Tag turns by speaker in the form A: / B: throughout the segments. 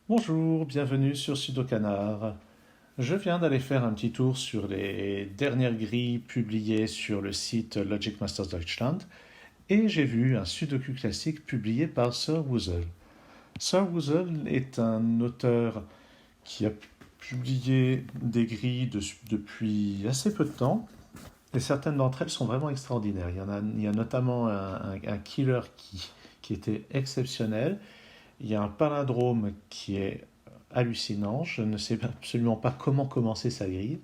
A: Bonjour, bienvenue sur Sudokanar. Je viens d'aller faire un petit tour sur les dernières grilles publiées sur le site Logic Masters Deutschland et j'ai vu un Sudoku classique publié par Sir Woozle. Sir Woozle est un auteur qui a publié des grilles depuis assez peu de temps et certaines d'entre elles sont vraiment extraordinaires. Il y a notamment un killer qui était exceptionnel. Il y a un palindrome qui est hallucinant. Je ne sais absolument pas comment commencer sa grille.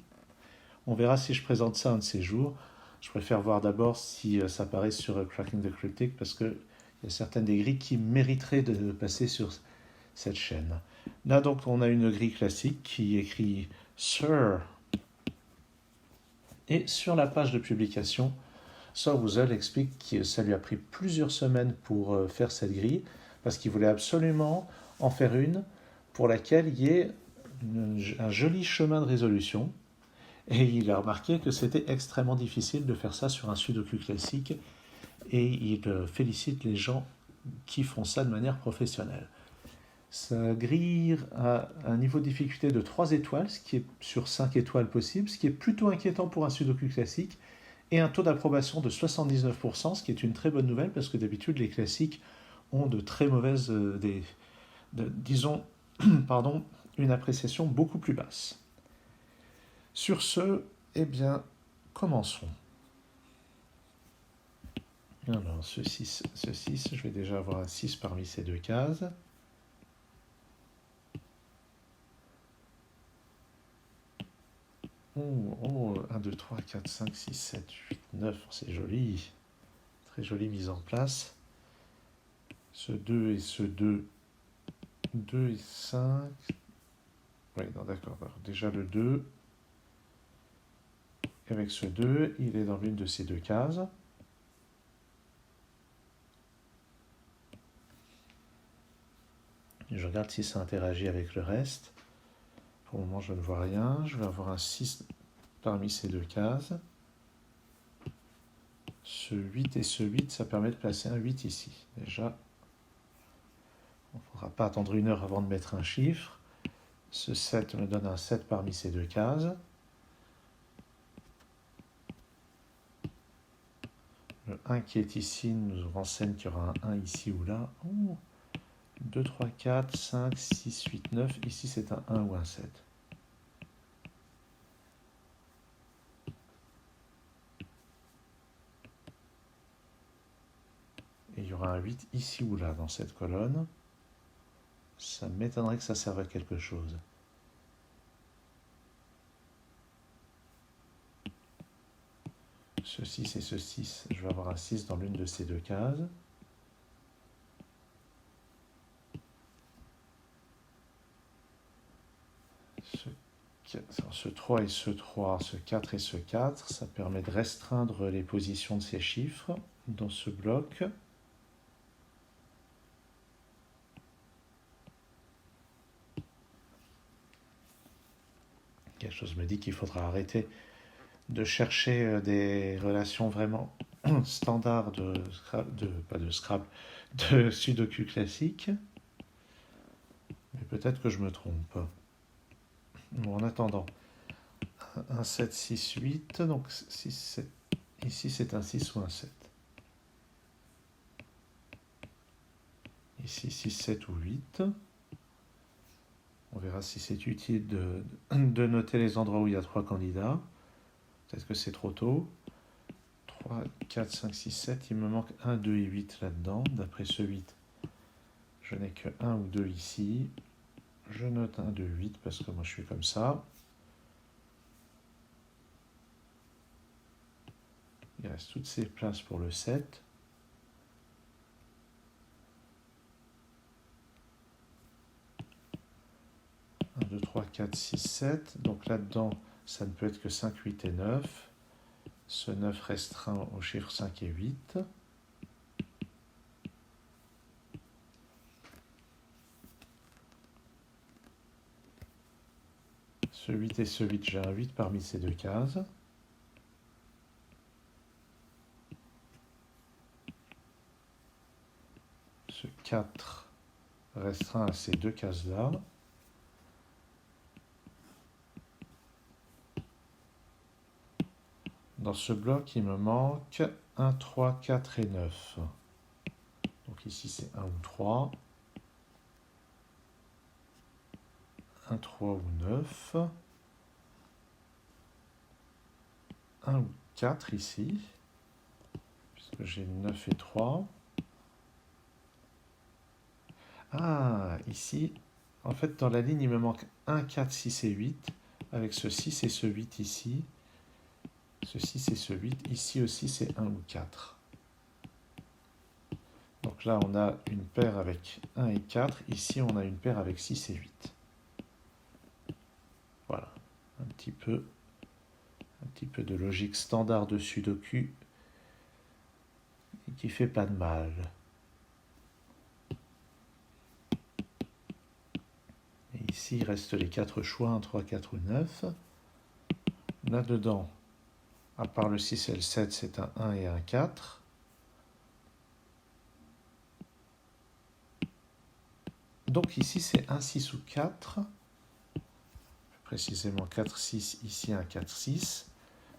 A: On verra si je présente ça un de ces jours. Je préfère voir d'abord si ça apparaît sur Cracking the Cryptic parce qu'il y a certaines des grilles qui mériteraient de passer sur cette chaîne. Là donc on a une grille classique qui écrit Sir et sur la page de publication, Sir Woozle explique que ça lui a pris plusieurs semaines pour faire cette grille parce qu'il voulait absolument en faire une pour laquelle il y ait un joli chemin de résolution. Et il a remarqué que c'était extrêmement difficile de faire ça sur un sudoku classique et il félicite les gens qui font ça de manière professionnelle. Ça grille à un niveau de difficulté de 3 étoiles, ce qui est sur 5 étoiles possible, ce qui est plutôt inquiétant pour un sudoku classique, et un taux d'approbation de 79%, ce qui est une très bonne nouvelle parce que d'habitude les classiques ont de très mauvaises, disons, pardon, une appréciation beaucoup plus basse. Sur ce, eh bien, commençons. Alors, ce 6, je vais déjà avoir un 6 parmi ces deux cases. Oh, 1, 2, 3, 4, 5, 6, 7, 8, 9, c'est joli. Très jolie mise en place. Ce 2 et ce 2, 2 et 5. Oui, non, d'accord. Alors, déjà le 2. Avec ce 2, il est dans l'une de ces deux cases. Je regarde si ça interagit avec le reste. Pour le moment, je ne vois rien. Je vais avoir un 6 parmi ces deux cases. Ce 8 et ce 8, ça permet de placer un 8 ici. Déjà, on ne faudra pas attendre une heure avant de mettre un chiffre. Ce 7 me donne un 7 parmi ces deux cases. Le 1 qui est ici nous renseigne qu'il y aura un 1 ici ou là. Oh, 2, 3, 4, 5, 6, 8, 9. Ici, c'est un 1 ou un 7. Et il y aura un 8 ici ou là dans cette colonne. Ça m'étonnerait que ça serve à quelque chose. Ce 6 et ce 6, je vais avoir un 6 dans l'une de ces deux cases. Ce 3 et ce 3, ce 4 et ce 4, ça permet de restreindre les positions de ces chiffres dans ce bloc. Quelque chose me dit qu'il faudra arrêter de chercher des relations vraiment standards pas de Scrabble, de Sudoku classique. Mais peut-être que je me trompe. Bon, en attendant, un 7, 6, 8, donc 6, 7. Ici, c'est un 6 ou un 7. Ici, 6, 7 ou 8. On verra si c'est utile de noter les endroits où il y a 3 candidats. Peut-être que c'est trop tôt. 3, 4, 5, 6, 7. Il me manque 1, 2 et 8 là-dedans. D'après ce 8, je n'ai que 1 ou 2 ici. Je note 1, 2, 8 parce que moi je suis comme ça. Il reste toutes ces places pour le 7. Un, 2, 3, 4, 6, 7. Donc là-dedans, ça ne peut être que 5, 8 et 9. Ce 9 restreint aux chiffres 5 et 8. Ce 8 et ce 8, j'ai un 8 parmi ces deux cases. Ce 4 restreint à ces deux cases-là. Dans ce bloc, il me manque 1, 3, 4 et 9. Donc ici, c'est 1 ou 3. 1, 3 ou 9. 1 ou 4 ici, puisque j'ai 9 et 3. Ah, ici, en fait, dans la ligne, il me manque 1, 4, 6 et 8, avec ce 6 et ce 8 ici. Ce 6 et ce 8, ici aussi, c'est 1 ou 4. Donc là, on a une paire avec 1 et 4. Ici, on a une paire avec 6 et 8. Voilà, un petit peu de logique standard de Sudoku qui fait pas de mal. Et ici, il reste les 4 choix, 1, 3, 4 ou 9. Là-dedans, à part le 6 et le 7, c'est un 1 et un 4. Donc ici, c'est un 6 ou 4. Précisément 4, 6, ici un 4, 6.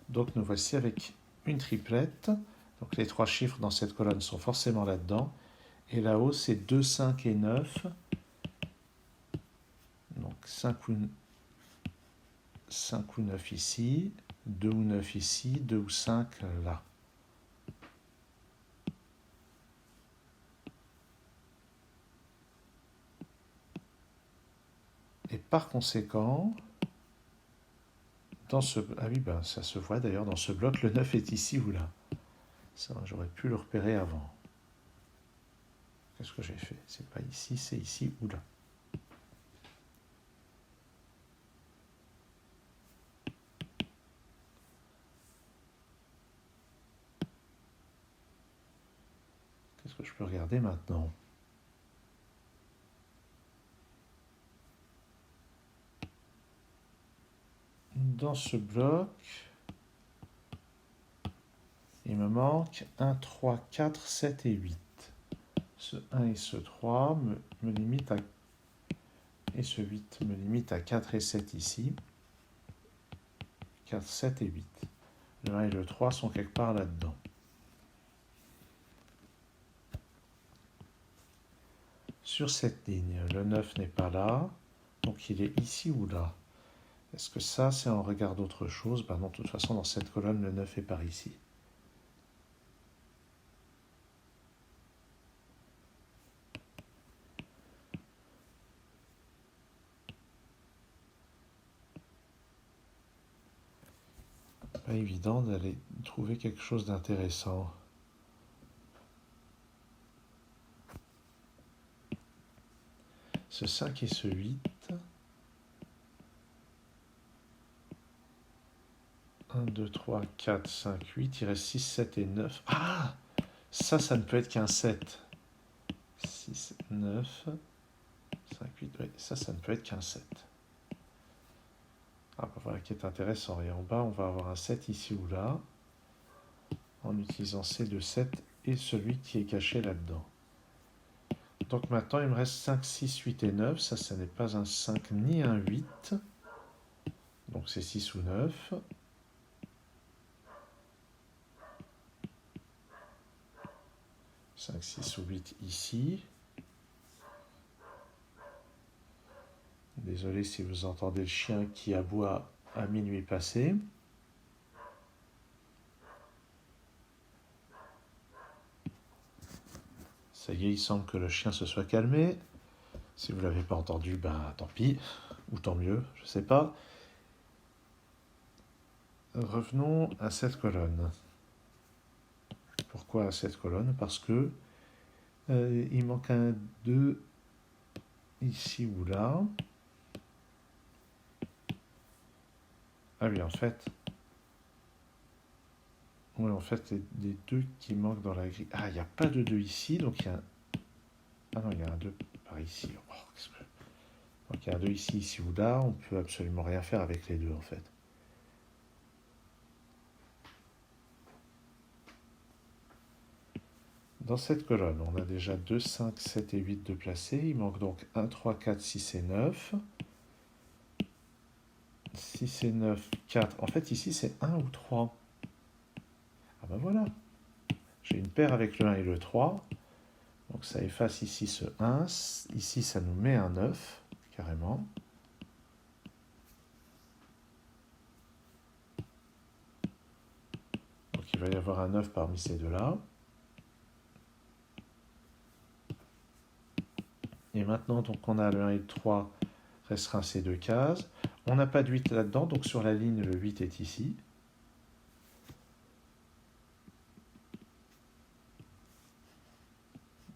A: Donc nous voici avec une triplette. Donc les 3 chiffres dans cette colonne sont forcément là-dedans. Et là-haut, c'est 2, 5 et 9. Donc 5 ou 9 ici, 2 ou 9 ici, 2 ou 5 là. Et par conséquent, dans ce... Ah oui, ben, ça se voit d'ailleurs dans ce bloc, le 9 est ici ou là. Ça, j'aurais pu le repérer avant. Qu'est-ce que j'ai fait? C'est pas ici, c'est ici ou là. Qu'est-ce que je peux regarder maintenant? Dans ce bloc, il me manque 1, 3, 4, 7 et 8. Ce 1 et ce 3 me limitent à... Et ce 8 me limite à 4 et 7 ici. 4, 7 et 8. Le 1 et le 3 sont quelque part là-dedans. Sur cette ligne, le 9 n'est pas là, donc il est ici ou là. Est-ce que ça, c'est en regard d'autre chose? Ben non, de toute façon, dans cette colonne, le 9 est par ici. Pas évident d'aller trouver quelque chose d'intéressant. Ce 5 et ce 8. 1, 2, 3, 4, 5, 8. Il reste 6, 7 et 9. Ah! Ça ne peut être qu'un 7. 6, 9, 5, 8. Oui, ça ne peut être qu'un 7. Ah, ben voilà qui est intéressant. Et en bas, on va avoir un 7 ici ou là, en utilisant ces deux 7 et celui qui est caché là-dedans. Donc maintenant, il me reste 5, 6, 8 et 9. Ça n'est pas un 5 ni un 8. Donc c'est 6 ou 9. « 5, 6 ou 8 ici. Désolé si vous entendez le chien qui aboie à minuit passé. Ça y est, il semble que le chien se soit calmé. Si vous ne l'avez pas entendu, ben tant pis, ou tant mieux, je ne sais pas. Revenons à cette colonne. Pourquoi à cette colonne? Parce que il manque un 2 ici ou là. Ah oui, en fait... Oui, en fait, les 2 qui manquent dans la grille... Ah, il n'y a pas de 2 ici, donc il y a... Ah non, il y a un 2 par ici. Oh, donc il y a un 2 ici, ici ou là. On ne peut absolument rien faire avec les 2, en fait. Dans cette colonne, on a déjà 2, 5, 7 et 8 de placés. Il manque donc 1, 3, 4, 6 et 9. 6 et 9, 4. En fait, ici, c'est 1 ou 3. Ah ben voilà, j'ai une paire avec le 1 et le 3. Donc ça efface ici ce 1. Ici, ça nous met un 9, carrément. Donc il va y avoir un 9 parmi ces deux-là. Et maintenant, donc on a le 1 et le 3 restreint ces deux cases. On n'a pas de 8 là-dedans, donc sur la ligne, le 8 est ici.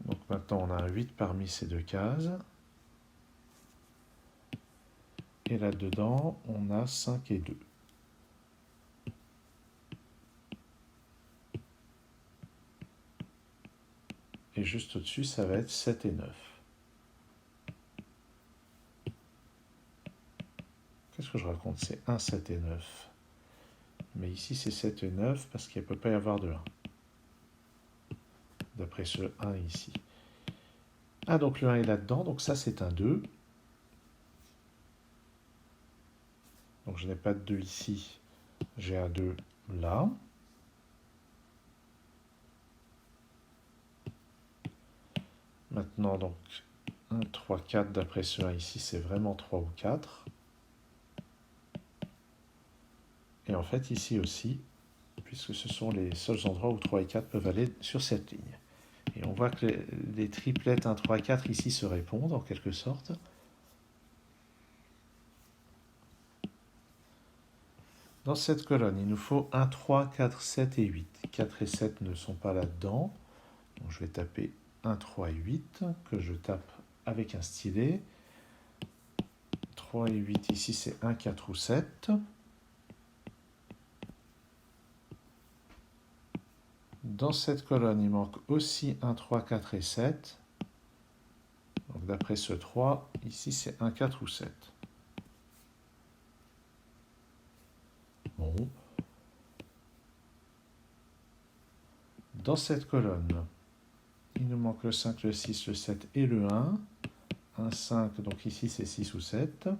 A: Donc maintenant, on a un 8 parmi ces deux cases. Et là-dedans, on a 5 et 2. Et juste au-dessus, ça va être 7 et 9. Qu'est-ce que je raconte? C'est 1, 7 et 9. Mais ici, c'est 7 et 9 parce qu'il ne peut pas y avoir de 1. D'après ce 1 ici. Ah, donc le 1 est là-dedans. Donc ça, c'est un 2. Donc je n'ai pas de 2 ici. J'ai un 2 là. Maintenant, donc 1, 3, 4. D'après ce 1 ici, c'est vraiment 3 ou 4. Et en fait, ici aussi, puisque ce sont les seuls endroits où 3 et 4 peuvent aller sur cette ligne. Et on voit que les triplettes 1, 3, 4 ici se répondent en quelque sorte. Dans cette colonne, il nous faut 1, 3, 4, 7 et 8. 4 et 7 ne sont pas là-dedans. Donc je vais taper 1, 3 et 8, que je tape avec un stylet. 3 et 8 ici, c'est 1, 4 ou 7. Dans cette colonne, il manque aussi 1, 3, 4 et 7. Donc d'après ce 3, ici c'est 1, 4 ou 7. Bon. Dans cette colonne, il nous manque le 5, le 6, le 7 et le 1. 1, 5, donc ici c'est 6 ou 7.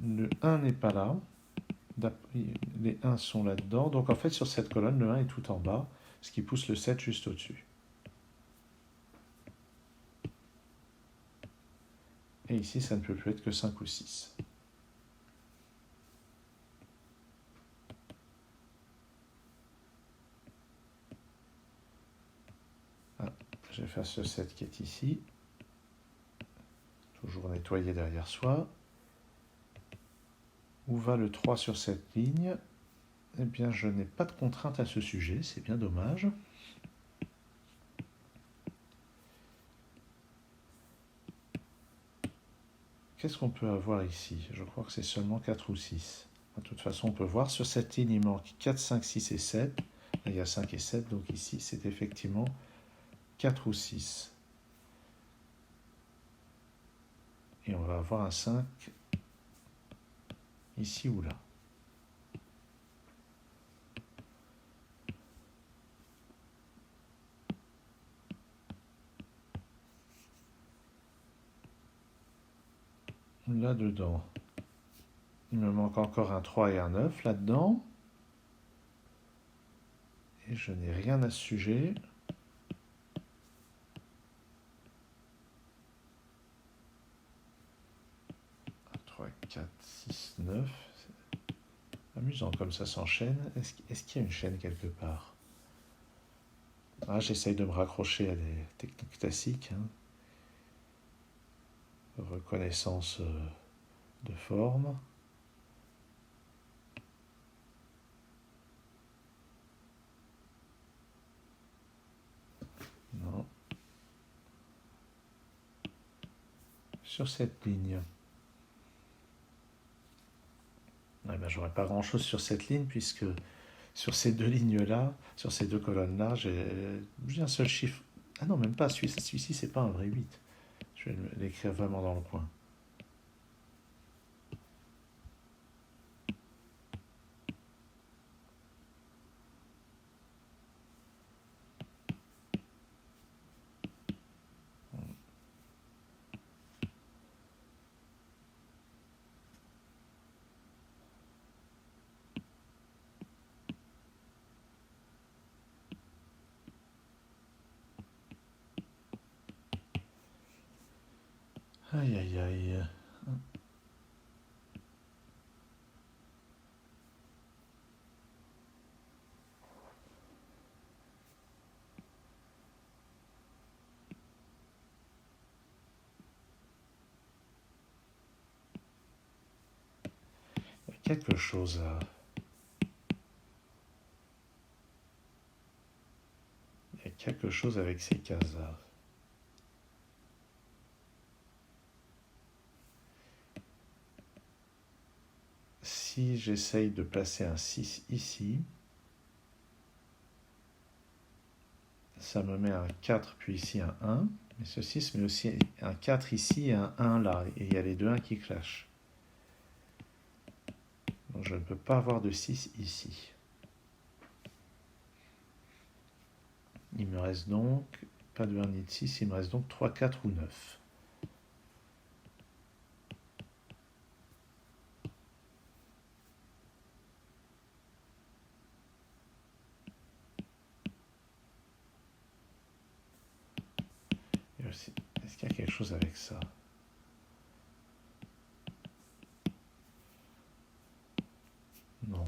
A: Le 1 n'est pas là. Les 1 sont là-dedans. Donc en fait, sur cette colonne, le 1 est tout en bas, ce qui pousse le 7 juste au-dessus. Et ici, ça ne peut plus être que 5 ou 6. Ah, j'efface le 7 qui est ici. Toujours nettoyer derrière soi. Où va le 3 sur cette ligne? Eh bien, je n'ai pas de contrainte à ce sujet, c'est bien dommage. Qu'est-ce qu'on peut avoir ici? Je crois que c'est seulement 4 ou 6. De toute façon, on peut voir sur cette ligne, il manque 4, 5, 6 et 7. Là, il y a 5 et 7, donc ici, c'est effectivement 4 ou 6. Et on va avoir un 5 ici ou là. Là-dedans, il me manque encore un 3 et un 9 là-dedans. Et je n'ai rien à ce sujet. 3, 4, 6, 9. C'est amusant comme ça s'enchaîne. Est-ce qu'il y a une chaîne quelque part? Ah, j'essaye de me raccrocher à des techniques classiques. Reconnaissance de forme. Non. Sur cette ligne. Eh ben, j'aurais pas grand-chose sur cette ligne puisque sur ces deux lignes-là, sur ces deux colonnes-là, j'ai un seul chiffre. Ah non, même pas. Celui-ci, c'est pas un vrai 8. Je vais l'écrire vraiment dans le coin. Aïe aïe aïe. Il y a quelque chose là. Il y a quelque chose avec ces cases-là. Si j'essaye de placer un 6 ici, ça me met un 4 puis ici un 1. Mais ce 6 met aussi un 4 ici et un 1 là. Et il y a les deux 1 qui clashent. Donc je ne peux pas avoir de 6 ici. Il me reste donc, pas de 1 ni de 6, il me reste donc 3, 4 ou 9. Est-ce qu'il y a quelque chose avec ça? Non.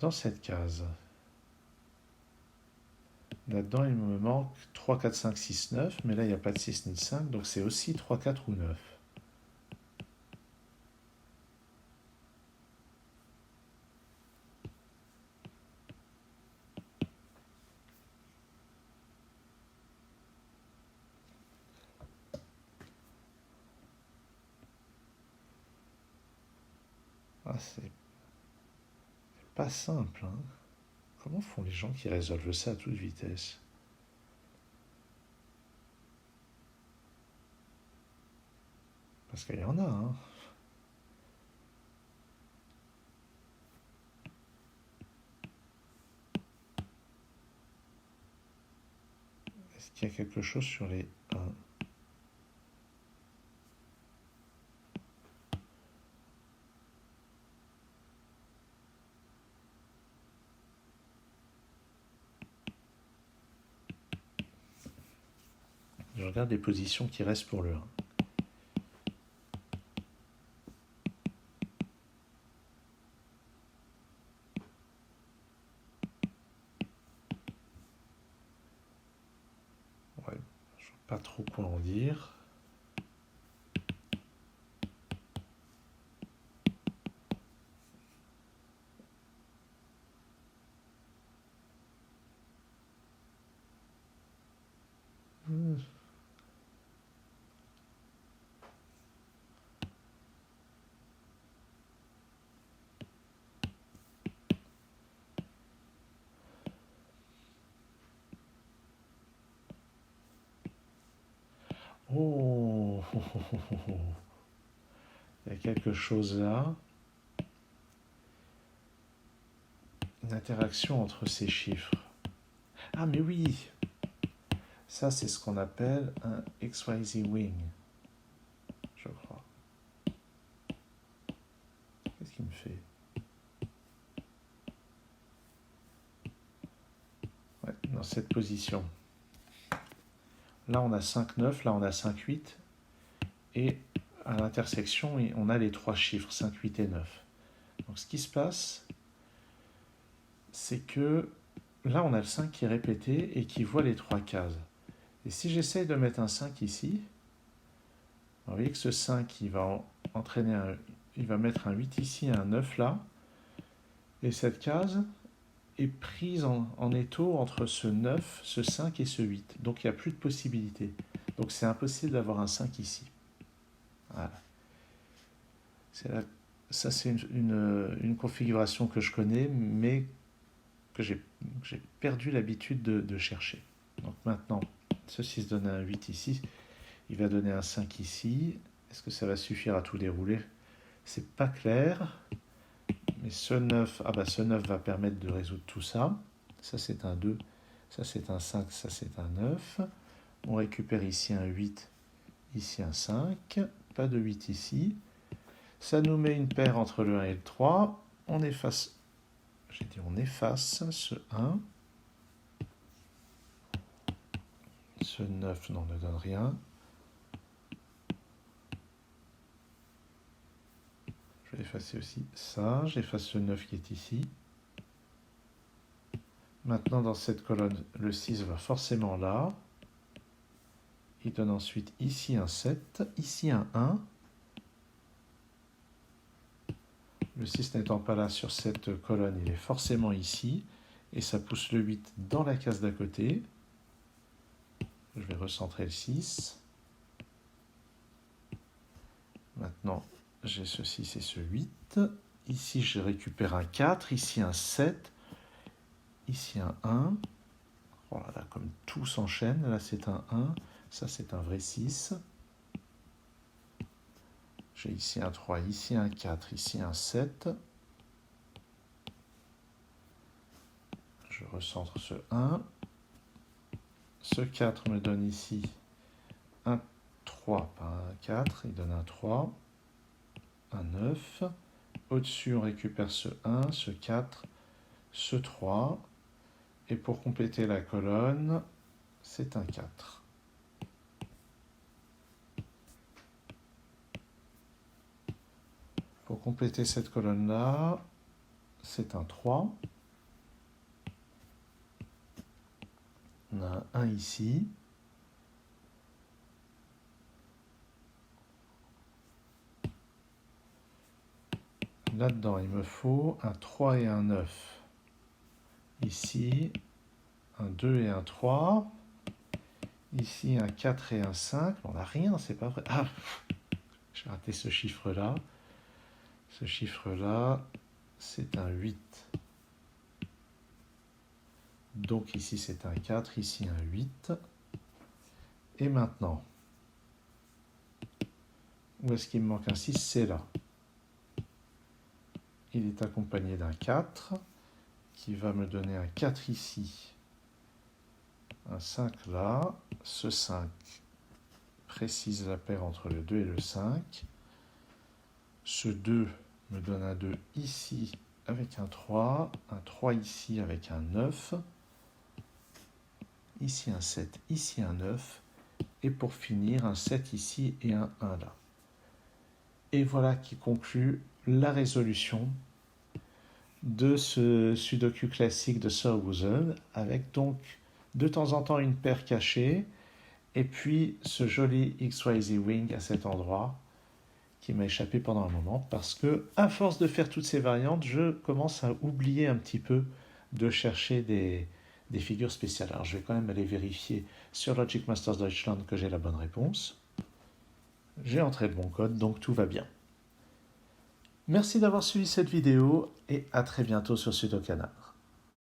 A: Dans cette case, là-dedans, il me manque 3, 4, 5, 6, 9, mais là, il n'y a pas de 6 ni de 5, donc c'est aussi 3, 4 ou 9. Ah, c'est pas simple, hein. Comment font les gens qui résolvent ça à toute vitesse? Parce qu'il y en a, hein. Est-ce qu'il y a quelque chose sur les 1? Je regarde les positions qui restent pour le 1. Ouais, je ne sais pas trop quoi en dire. Oh, il y a quelque chose là. Une interaction entre ces chiffres. Ah, mais oui, ça c'est ce qu'on appelle un XYZ wing, je crois. Qu'est-ce qu'il me fait? Ouais, dans cette position. Là on a 5, 9, là on a 5, 8. Et à l'intersection, on a les trois chiffres, 5, 8 et 9. Donc ce qui se passe, c'est que là on a le 5 qui est répété et qui voit les trois cases. Et si j'essaye de mettre un 5 ici, vous voyez que ce 5 il va il va mettre un 8 ici, un 9 là, et cette case est prise en étau entre ce 9, ce 5 et ce 8. Donc il n'y a plus de possibilité. Donc c'est impossible d'avoir un 5 ici. Voilà. Ça c'est une configuration que je connais, mais que j'ai perdu l'habitude de chercher. Donc maintenant, ceci se donne un 8 ici, il va donner un 5 ici. Est-ce que ça va suffire à tout dérouler? C'est pas clair. Mais ce 9, ce 9 va permettre de résoudre tout ça. Ça c'est un 2, ça c'est un 5, ça c'est un 9. On récupère ici un 8, ici un 5. Pas de 8 ici. Ça nous met une paire entre le 1 et le 3. On efface, on efface ce 1. Ce 9 n'en ne donne rien. Je vais effacer aussi ça. J'efface ce 9 qui est ici. Maintenant, dans cette colonne, le 6 va forcément là. Il donne ensuite ici un 7, ici un 1. Le 6 n'étant pas là sur cette colonne, il est forcément ici. Et ça pousse le 8 dans la case d'à côté. Je vais recentrer le 6. Maintenant, j'ai ce 6 et ce 8. Ici, je récupère un 4. Ici, un 7. Ici, un 1. Voilà, comme tout s'enchaîne. Là, c'est un 1. Ça, c'est un vrai 6. J'ai ici un 3, ici un 4, ici un 7. Je recentre ce 1. Ce 4 me donne ici un 3, pas un 4, il donne un 3, un 9. Au-dessus, on récupère ce 1, ce 4, ce 3. Et pour compléter la colonne, c'est un 4. Pour compléter cette colonne-là, c'est un 3. On a un 1 ici. Là-dedans, il me faut un 3 et un 9. Ici, un 2 et un 3. Ici, un 4 et un 5. On n'a rien, c'est pas vrai. Ah, j'ai raté ce chiffre-là. Ce chiffre-là, c'est un 8. Donc ici, c'est un 4, ici un 8. Et maintenant, où est-ce qu'il me manque un 6? C'est là. Il est accompagné d'un 4 qui va me donner un 4 ici, un 5 là. Ce 5 précise la paire entre le 2 et le 5. Ce 2 me donne un 2 ici avec un 3 ici avec un 9, ici un 7, ici un 9, et pour finir un 7 ici et un 1 là. Et voilà qui conclut la résolution de ce sudoku classique de Sir Woozle, avec donc de temps en temps une paire cachée, et puis ce joli XYZ Wing à cet endroit, qui m'a échappé pendant un moment, parce que, à force de faire toutes ces variantes, je commence à oublier un petit peu de chercher des figures spéciales. Alors je vais quand même aller vérifier sur Logic Masters Deutschland que j'ai la bonne réponse. J'ai entré le bon code, donc tout va bien. Merci d'avoir suivi cette vidéo et à très bientôt sur Sudokanar.